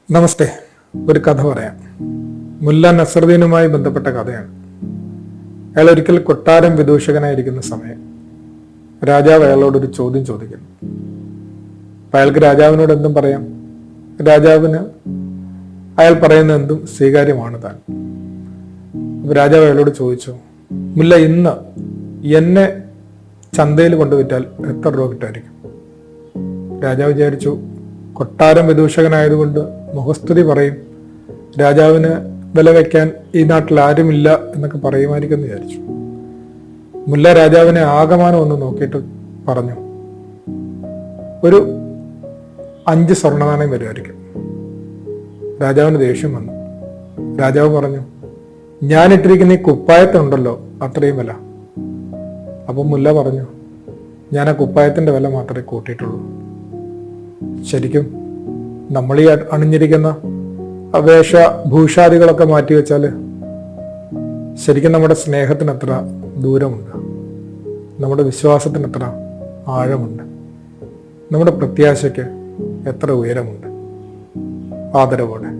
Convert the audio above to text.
നമസ്തേ. ഒരു കഥ പറയാം. മുല്ല നസറുദ്ദീനുമായി ബന്ധപ്പെട്ട കഥയാണ്. അയാൾ ഒരിക്കൽ കൊട്ടാരം വിദൂഷകനായിരിക്കുന്ന സമയം രാജാവ് അയാളോടൊരു ചോദ്യം ചോദിക്കുന്നു. അയാൾക്ക് രാജാവിനോട് എന്തും പറയാം. രാജാവിന് അയാൾ പറയുന്ന എന്തും സ്വീകാര്യമാണ് താൻ. അപ്പൊ രാജാവ് അയാളോട് ചോദിച്ചു, മുല്ല ഇന്ന് എന്നെ ചന്തയിൽ കൊണ്ടുവിറ്റാൽ എത്ര രൂപ കിട്ടുമായിരിക്കും? രാജാവ് വിചാരിച്ചു, കൊട്ടാരം വിദൂഷകനായതുകൊണ്ട് മുഖസ്തുതി പറയും, രാജാവിന് വില വയ്ക്കാൻ ഈ നാട്ടിൽ ആരുമില്ല എന്നൊക്കെ പറയുമായിരിക്കും എന്ന് വിചാരിച്ചു. മുല്ല രാജാവിനെ ആകമാനം ഒന്ന് നോക്കിയിട്ട് പറഞ്ഞു, ഒരു 5 സ്വർണ്ണനാണയം വരുമായിരിക്കും. രാജാവിന് ദേഷ്യം വന്നു. രാജാവ് പറഞ്ഞു, ഞാനിട്ടിരിക്കുന്ന ഈ കുപ്പായത്തുണ്ടല്ലോ അത്രയും വില. അപ്പം മുല്ല പറഞ്ഞു, ഞാൻ ആ കുപ്പായത്തിന്റെ വില മാത്രമേ കൂട്ടിയിട്ടുള്ളൂ. ശരിക്കും നമ്മൾ ഈ അണിഞ്ഞിരിക്കുന്ന വേഷഭൂഷാദികളൊക്കെ മാറ്റി വെച്ചാല് ശരിക്കും നമ്മുടെ സ്നേഹത്തിന് എത്ര ദൂരമുണ്ട്, നമ്മുടെ വിശ്വാസത്തിന് എത്ര ആഴമുണ്ട്, നമ്മുടെ പ്രത്യാശയ്ക്ക് എത്ര ഉയരമുണ്ട്. ആദരവോടെ.